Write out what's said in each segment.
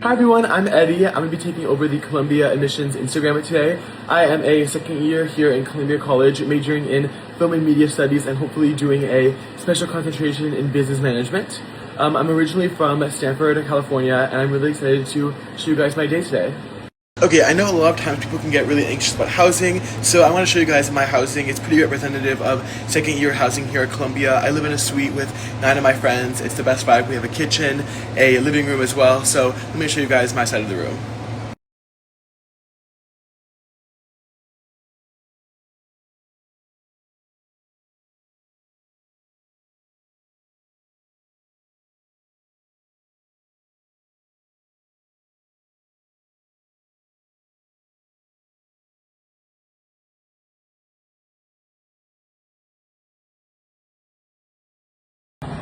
Hi everyone, I'm Eddie. I'm going to be taking over the Columbia Admissions Instagram today. I am a second year here in Columbia College, majoring in film and media studies and hopefully doing a special concentration in business management. I'm originally from Stanford, California, and I'm really excited to show you guys my day today. Okay, I know a lot of times people can get really anxious about housing, so I want to show you guys my housing. It's pretty representative of second year housing here at Columbia. I live in a suite with 9 of my friends. It's the best vibe. We have a kitchen, a living room as well, so let me show you guys my side of the room.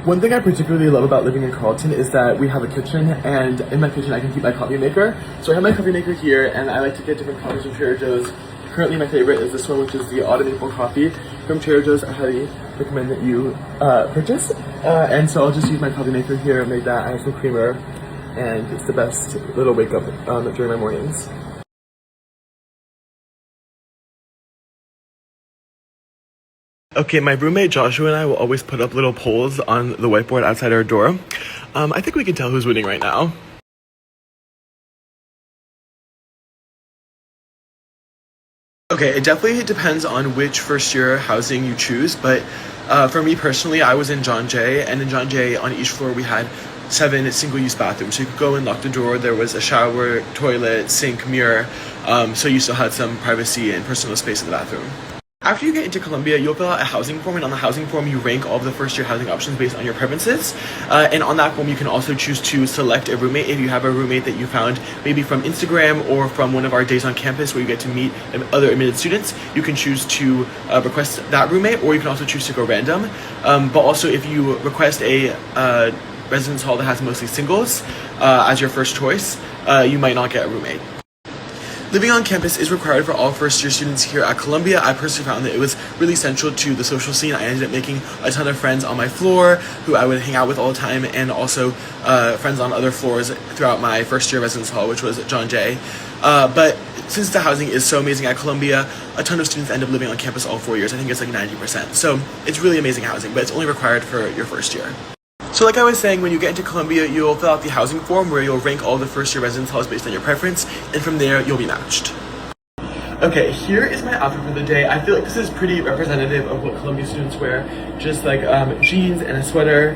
One thing I particularly love about living in Carleton is that we have a kitchen, and in my kitchen I can keep my coffee maker. So I have my coffee maker here, and I like to get different coffees from Trader Joe's. Currently my favorite is this one, which is the Autumn Maple coffee from Trader Joe's. I highly recommend that you purchase. And so I'll just use my coffee maker here, made that. I have some creamer, and it's the best little wake up during my mornings. Okay, my roommate Joshua and I will always put up little polls on the whiteboard outside our door. I think we can tell who's winning right now. Okay, it definitely depends on which first year housing you choose, but for me personally, I was in John Jay, and in John Jay on each floor we had 7 single-use bathrooms. So you could go and lock the door. There was a shower, toilet, sink, mirror, so you still had some privacy and personal space in the bathroom. After you get into Columbia, you'll fill out a housing form, and on the housing form, you rank all of the first-year housing options based on your preferences. And on that form, you can also choose to select a roommate. If you have a roommate that you found maybe from Instagram or from one of our days on campus where you get to meet other admitted students, you can choose to request that roommate, or you can also choose to go random. But also, if you request a residence hall that has mostly singles as your first choice, you might not get a roommate. Living on campus is required for all first-year students here at Columbia. I personally found that it was really central to the social scene. I ended up making a ton of friends on my floor who I would hang out with all the time, and also friends on other floors throughout my first-year residence hall, which was John Jay. But since the housing is so amazing at Columbia, a ton of students end up living on campus all 4 years. I think it's like 90%. So it's really amazing housing, but it's only required for your first year. So like I was saying, when you get into Columbia, you'll fill out the housing form where you'll rank all the first-year residence halls based on your preference, and from there, you'll be matched. Okay, here is my outfit for the day. I feel like this is pretty representative of what Columbia students wear. Just like jeans and a sweater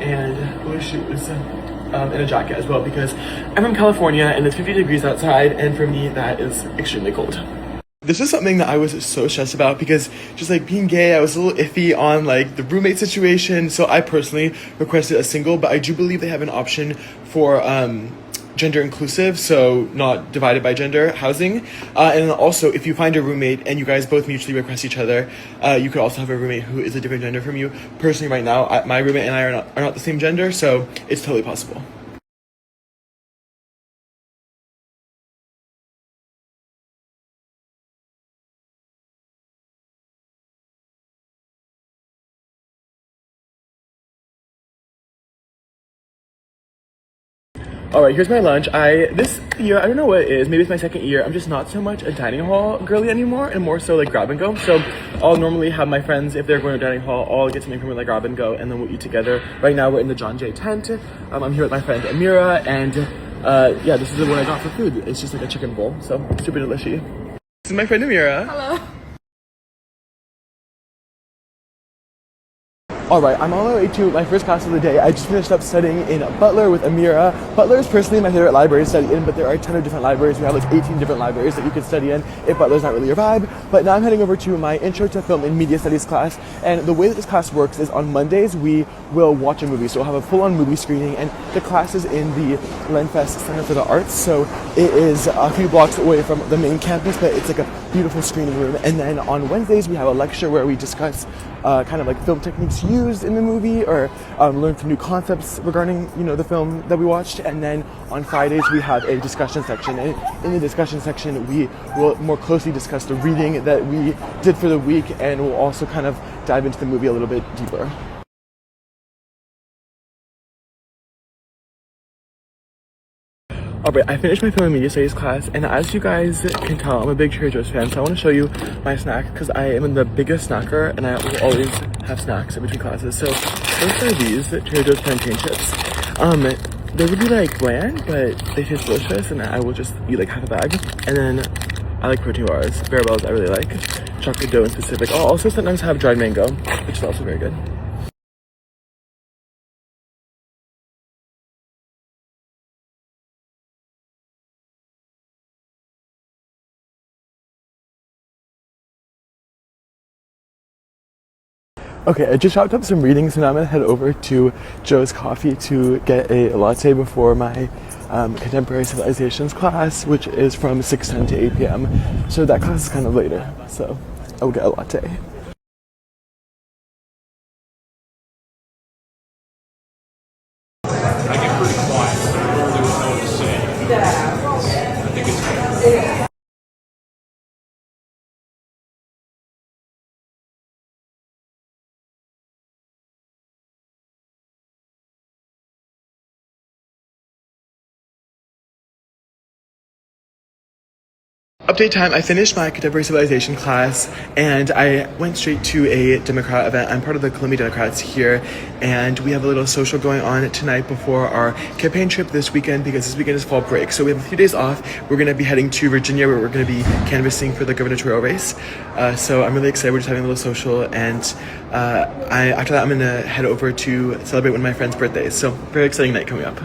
and blue shoes and a jacket as well, because I'm from California and it's 50 degrees outside, and for me, that is extremely cold. This is something that I was so stressed about because just like being gay, I was a little iffy on like the roommate situation. So I personally requested a single, but I do believe they have an option for gender inclusive, so not divided by gender housing. And also, if you find a roommate and you guys both mutually request each other, you could also have a roommate who is a different gender from you. Personally, right now, my roommate and I are not the same gender, so it's totally possible. Alright, here's my lunch. This year, I don't know what it is, maybe it's my second year, I'm just not so much a dining hall girly anymore, and more so like grab and go. So I'll normally have my friends, if they're going to dining hall, all get something from like grab and go, and then we'll eat together. Right now we're in the John Jay tent. I'm here with my friend Amira, and yeah, this is the one I got for food. It's just like a chicken bowl, so super delicious. This is my friend Amira. Hello. Alright, I'm on my way to my first class of the day. I just finished up studying in Butler with Amira. Butler is personally my favorite library to study in, but there are a ton of different libraries. We have like 18 different libraries that you can study in if Butler's not really your vibe. But now I'm heading over to my Intro to Film and Media Studies class, and the way that this class works is on Mondays we will watch a movie. So we'll have a full-on movie screening, and the class is in the Lenfest Center for the Arts, so it is a few blocks away from the main campus, but it's like a beautiful screening room. And then on Wednesdays we have a lecture where we discuss kind of like film techniques used in the movie, or learn some new concepts regarding, you know, the film that we watched. And then on Fridays we have a discussion section, and in the discussion section we will more closely discuss the reading that we did for the week, and we'll also kind of dive into the movie a little bit deeper. Alright, I finished my film and media studies class, and as you guys can tell, I'm a big Trader Joe's fan, so I want to show you my snack, because I am the biggest snacker, and I will always have snacks in between classes. So, first are these Trader Joe's plantain chips. They're really, like, bland, but they taste delicious, and I will just eat, like, half a bag. And then, I like protein bars. Barabells I really like. Chocolate dough in specific. I'll also sometimes have dried mango, which is also very good. Okay, I just chopped up some reading, so now I'm gonna head over to Joe's Coffee to get a latte before my contemporary civilizations class, which is from 6:10 to 8 p.m. So that class is kind of later, so I'll get a latte. I get pretty quiet, so I really don't know what to say. I think it's good. Update time, I finished my contemporary civilization class and I went straight to a Democrat event. I'm part of the Columbia Democrats here, and we have a little social going on tonight before our campaign trip this weekend, because this weekend is fall break. So we have a few days off. We're going to be heading to Virginia, where we're going to be canvassing for the gubernatorial race. So I'm really excited. We're just having a little social, and after that I'm going to head over to celebrate one of my friend's birthdays. So very exciting night coming up.